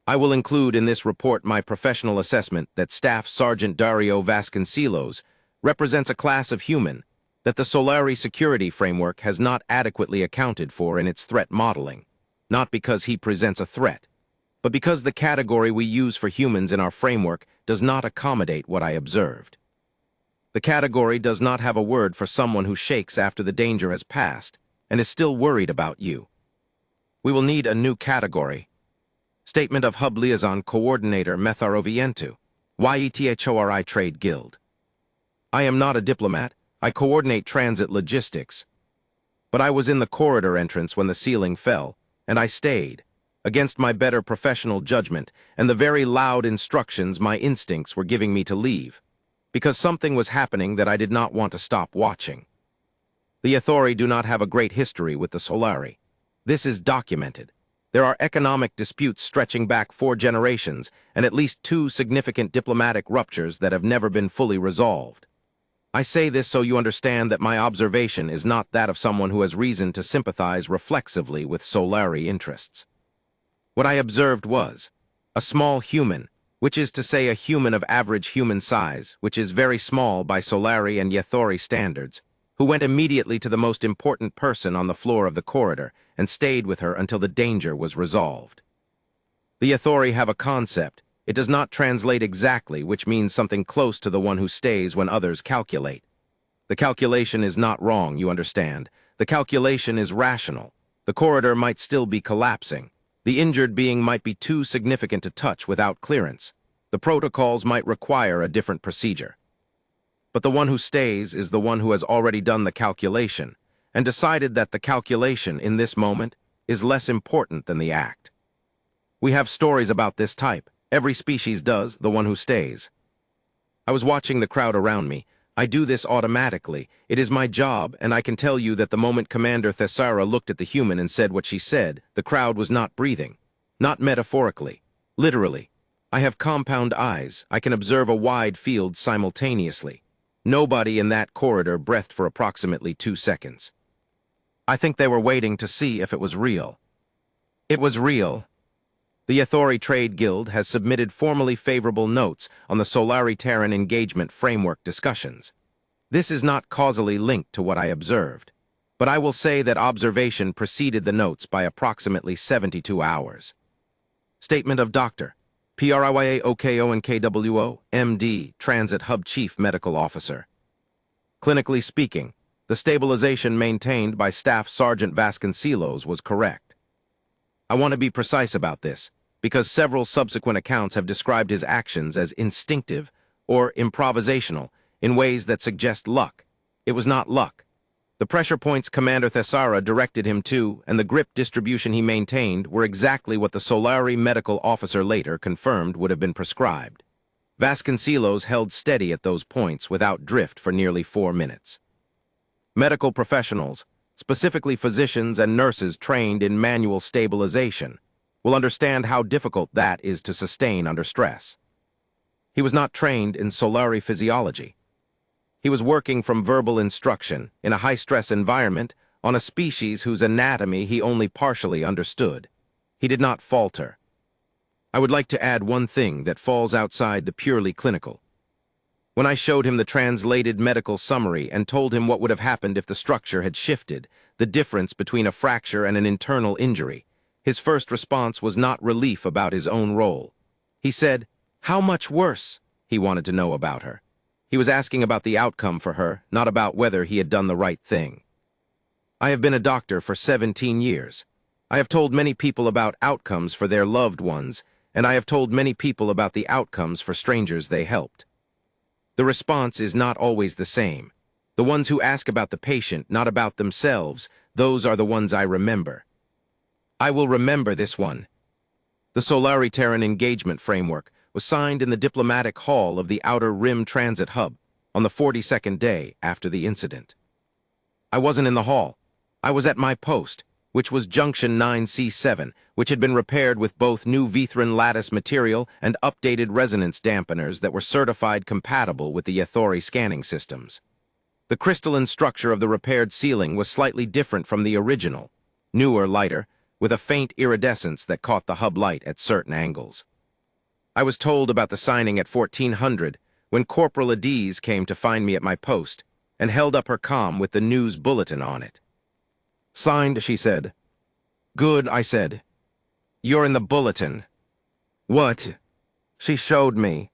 A: I will include in this report my professional assessment that Staff Sergeant Dario Vasconcelos represents a class of human that the Solari security framework has not adequately accounted for in its threat modeling, not because he presents a threat, but because the category we use for humans in our framework does not accommodate what I observed. The category does not have a word for someone who shakes after the danger has passed and is still worried about you. We will need a new category. Statement of Hub Liaison Coordinator Metharovientu, YETHORI Trade Guild. I am not a diplomat. I coordinate transit logistics. But I was in the corridor entrance when the ceiling fell, and I stayed, against my better professional judgment and the very loud instructions my instincts were giving me to leave, because something was happening that I did not want to stop watching. The Ithori do not have a great history with the Solari. This is documented. There are economic disputes stretching back 4 generations and at least 2 significant diplomatic ruptures that have never been fully resolved. I say this so you understand that my observation is not that of someone who has reason to sympathize reflexively with Solari interests. What I observed was a small human, which is to say a human of average human size, which is very small by Solari and Yethori standards, who went immediately to the most important person on the floor of the corridor and stayed with her until the danger was resolved. The Ithori have a concept. It does not translate exactly, which means something close to the one who stays when others calculate. The calculation is not wrong, you understand. The calculation is rational. The corridor might still be collapsing. The injured being might be too significant to touch without clearance. The protocols might require a different procedure. But the one who stays is the one who has already done the calculation and decided that the calculation in this moment is less important than the act. We have stories about this type. Every species does, the one who stays. I was watching the crowd around me. I do this automatically. It is my job, and I can tell you that the moment Commander Thesara looked at the human and said what she said, the crowd was not breathing. Not metaphorically. Literally. I have compound eyes. I can observe a wide field simultaneously. Nobody in that corridor breathed for approximately 2 seconds. I think they were waiting to see if it was real. It was real. The Ithori Trade Guild has submitted formally favorable notes on the Solari-Terran engagement framework discussions. This is not causally linked to what I observed, but I will say that observation preceded the notes by approximately 72 hours. Statement of Dr. PRIYA OKO and KWO, MD, Transit Hub Chief Medical Officer. Clinically speaking, The stabilization maintained by Staff Sergeant Vasconcelos was correct. I want to be precise about this, because several subsequent accounts have described his actions as instinctive or improvisational in ways that suggest luck. It was not luck. The pressure points Commander Thesara directed him to and the grip distribution he maintained were exactly what the Solari medical officer later confirmed would have been prescribed. Vasconcelos held steady at those points without drift for nearly 4 minutes. Medical professionals, specifically physicians and nurses trained in manual stabilization, will understand how difficult that is to sustain under stress. He was not trained in Solari physiology. He was working from verbal instruction in a high-stress environment on a species whose anatomy he only partially understood. He did not falter. I would like to add one thing that falls outside the purely clinical. When I showed him the translated medical summary and told him what would have happened if the structure had shifted, the difference between a fracture and an internal injury, his first response was not relief about his own role. He said, "How much worse?" He wanted to know about her. He was asking about the outcome for her, not about whether he had done the right thing. I have been a doctor for 17 years. I have told many people about outcomes for their loved ones, and I have told many people about the outcomes for strangers they helped. The response is not always the same. The ones who ask about the patient, not about themselves, those are the ones I remember. I will remember this one. The Solari Terran Engagement Framework was signed in the diplomatic hall of the Outer Rim Transit Hub on the 42nd day after the incident. I wasn't in the hall. I was at my post, which was Junction 9C7, which had been repaired with both new Vithran lattice material and updated resonance dampeners that were certified compatible with the Ethori scanning systems. The crystalline structure of the repaired ceiling was slightly different from the original, newer, lighter, with a faint iridescence that caught the hub light at certain angles. I was told about the signing at 1400 when Corporal Adiz came to find me at my post and held up her comm with the news bulletin on it. "Signed," she said. "Good," I said. "You're in the bulletin." "What?" She showed me.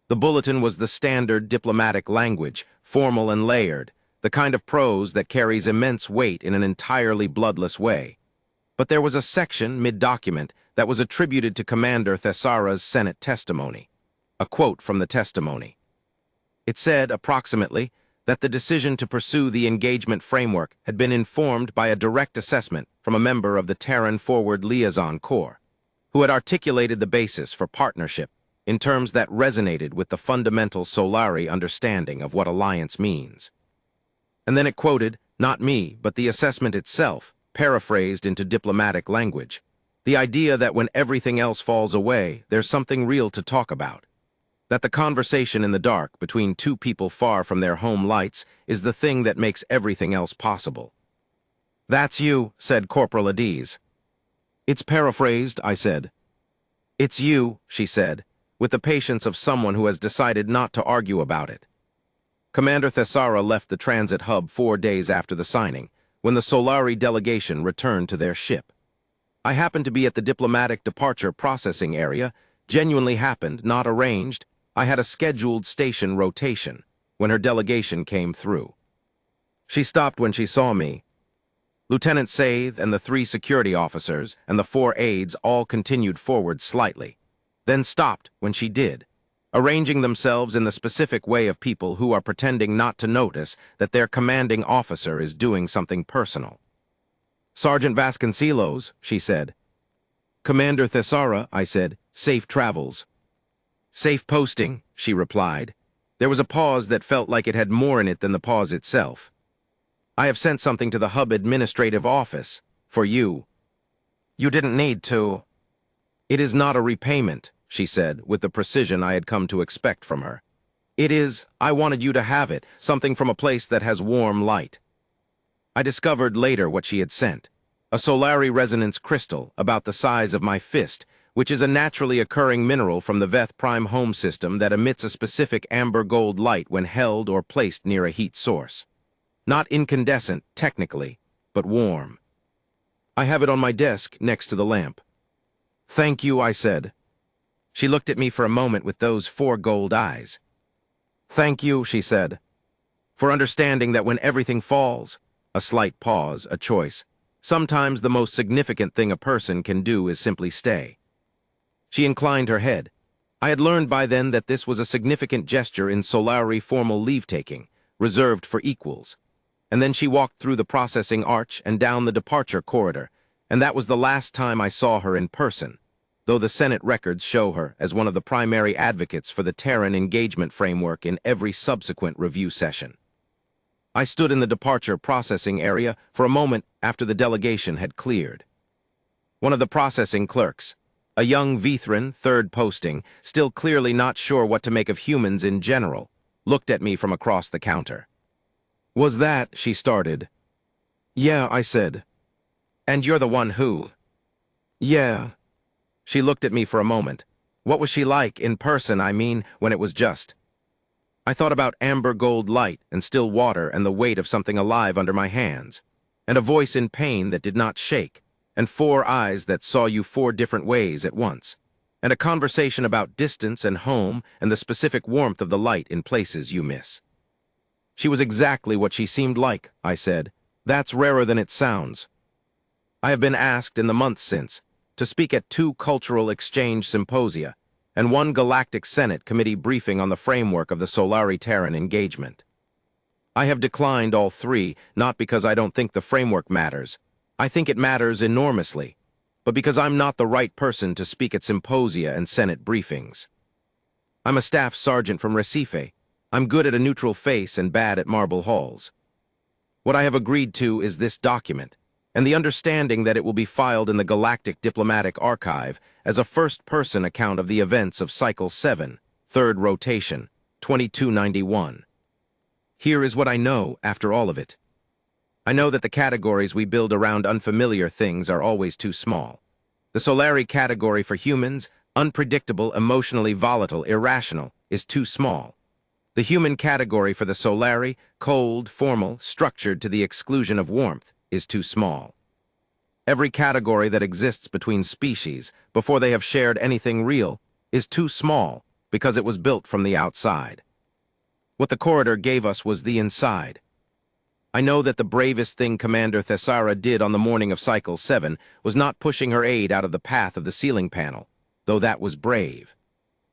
A: The bulletin was the standard diplomatic language, formal and layered, the kind of prose that carries immense weight in an entirely bloodless way. But there was a section mid-document that was attributed to Commander Thesara's Senate testimony. A quote from the testimony. It said, approximately, that the decision to pursue the engagement framework had been informed by a direct assessment from a member of the Terran Forward Liaison Corps, who had articulated the basis for partnership in terms that resonated with the fundamental Solari understanding of what alliance means. And then it quoted, not me, but the assessment itself, paraphrased into diplomatic language. The idea that when everything else falls away, there's something real to talk about. That the conversation in the dark between two people far from their home lights is the thing that makes everything else possible. "That's you," said Corporal Adiz. "It's paraphrased," I said. "It's you," she said, with the patience of someone who has decided not to argue about it. Commander Thesara left the transit hub 4 days after the signing, when the Solari delegation returned to their ship. I happened to be at the diplomatic departure processing area. Genuinely happened, not arranged. I had a scheduled station rotation when her delegation came through. She stopped when she saw me. Lieutenant Saith and the 3 security officers and the 4 aides all continued forward slightly, then stopped when she did, arranging themselves in the specific way of people who are pretending not to notice that their commanding officer is doing something personal. "Sergeant Vasconcelos," she said. "Commander Thesara," I said. "Safe travels." "Safe posting," she replied. There was a pause that felt like it had more in it than the pause itself. "I have sent something to the hub administrative office. For you." "You didn't need to." "It is not a repayment," she said, with the precision I had come to expect from her. "It is, I wanted you to have it, something from a place that has warm light." I discovered later what she had sent. A Solari resonance crystal about the size of my fist, which is a naturally occurring mineral from the Veth Prime home system that emits a specific amber gold light when held or placed near a heat source. Not incandescent, technically, but warm. I have it on my desk next to the lamp. "Thank you," I said. She looked at me for a moment with those 4 gold eyes. "Thank you," she said. for understanding that when everything falls, a slight pause, a choice, sometimes the most significant thing a person can do is simply stay. She inclined her head. I had learned by then that this was a significant gesture in Solari formal leave-taking, reserved for equals. And then she walked through the processing arch and down the departure corridor, and that was the last time I saw her in person, though the Senate records show her as one of the primary advocates for the Terran engagement framework in every subsequent review session. I stood in the departure processing area for a moment after the delegation had cleared. One of the processing clerks, a young Vithran, third posting, still clearly not sure what to make of humans in general, looked at me from across the counter. "Was that," she started. "Yeah," I said. "And you're the one who—" "Yeah." She looked at me for a moment. What was she like, in person, I mean, when it was just? I thought about amber gold light and still water and the weight of something alive under my hands, and a voice in pain that did not shake, and 4 eyes that saw you 4 different ways at once, and a conversation about distance and home and the specific warmth of the light in places you miss. She was exactly what she seemed like, I said. That's rarer than it sounds. I have been asked in the months since to speak at 2 cultural exchange symposia and 1 Galactic Senate committee briefing on the framework of the Solari-Terran engagement. I have declined all 3, not because I don't think the framework matters. I think it matters enormously, but because I'm not the right person to speak at symposia and Senate briefings. I'm a staff sergeant from Recife. I'm good at a neutral face and bad at marble halls. What I have agreed to is this document, and the understanding that it will be filed in the Galactic Diplomatic Archive as a first-person account of the events of Cycle 7, third rotation, 2291. Here is what I know after all of it. I know that the categories we build around unfamiliar things are always too small. The Solari category for humans, unpredictable, emotionally volatile, irrational, is too small. The human category for the Solari, cold, formal, structured to the exclusion of warmth, is too small. Every category that exists between species, before they have shared anything real, is too small because it was built from the outside. What the corridor gave us was the inside. I know that the bravest thing Commander Thessara did on the morning of Cycle 7 was not pushing her aide out of the path of the ceiling panel, though that was brave.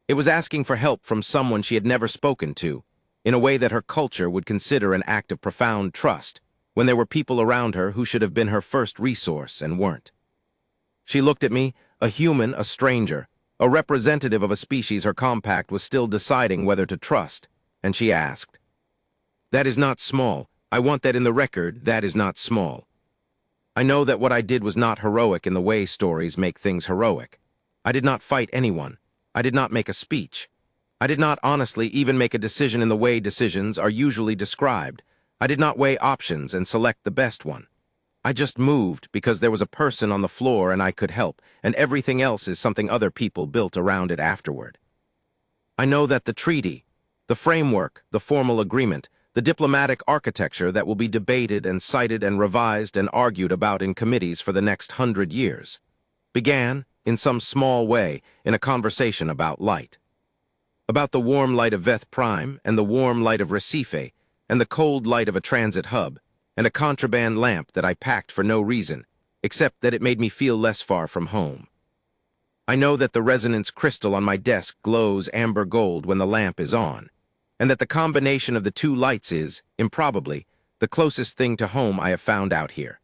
A: It was asking for help from someone she had never spoken to, in a way that her culture would consider an act of profound trust, when there were people around her who should have been her first resource and weren't. She looked at me, a human, a stranger, a representative of a species her compact was still deciding whether to trust, and she asked, "That is not small. I want that in the record. That is not small." I know that what I did was not heroic in the way stories make things heroic. I did not fight anyone. I did not make a speech. I did not honestly even make a decision in the way decisions are usually described. I did not weigh options and select the best one. I just moved because there was a person on the floor and I could help, and everything else is something other people built around it afterward. I know that the treaty, the framework, the formal agreement, the diplomatic architecture that will be debated and cited and revised and argued about in committees for the next 100 years, began, in some small way, in a conversation about light. About the warm light of Veth Prime and the warm light of Recife and the cold light of a transit hub and a contraband lamp that I packed for no reason, except that it made me feel less far from home. I know that the resonance crystal on my desk glows amber gold when the lamp is on, and that the combination of the 2 lights is, improbably, the closest thing to home I have found out here.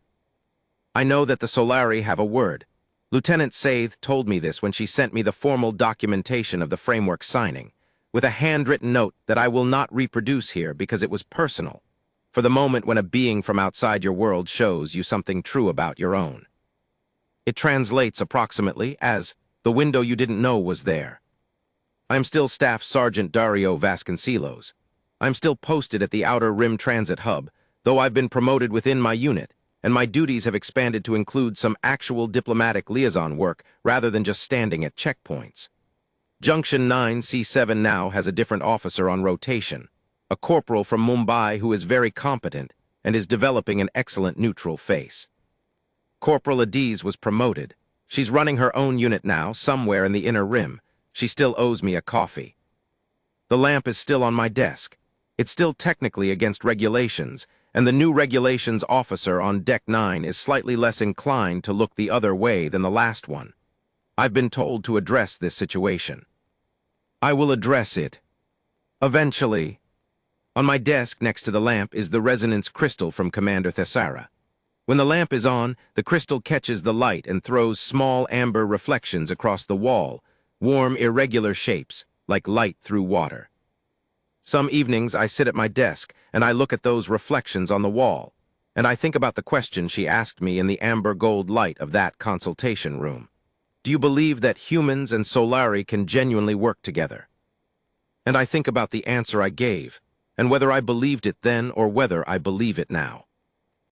A: I know that the Solari have a word. Lieutenant Saith told me this when she sent me the formal documentation of the framework signing, with a handwritten note that I will not reproduce here because it was personal, for the moment when a being from outside your world shows you something true about your own. It translates approximately as, "The window you didn't know was there." I am still Staff Sergeant Dario Vasconcelos. I am still posted at the Outer Rim Transit Hub, though I've been promoted within my unit, and my duties have expanded to include some actual diplomatic liaison work rather than just standing at checkpoints. Junction 9C7 now has a different officer on rotation, a corporal from Mumbai who is very competent and is developing an excellent neutral face. Corporal Adiz was promoted. She's running her own unit now, somewhere in the Inner Rim. She still owes me a coffee. The lamp is still on my desk. It's still technically against regulations, and the new regulations officer on Deck 9 is slightly less inclined to look the other way than the last one. I've been told to address this situation. I will address it. Eventually. On my desk next to the lamp is the resonance crystal from Commander Thessara. When the lamp is on, the crystal catches the light and throws small amber reflections across the wall, warm, irregular shapes, like light through water. Some evenings I sit at my desk and I look at those reflections on the wall, and I think about the question she asked me in the amber gold light of that consultation room. Do you believe that humans and Solari can genuinely work together? And I think about the answer I gave, and whether I believed it then or whether I believe it now.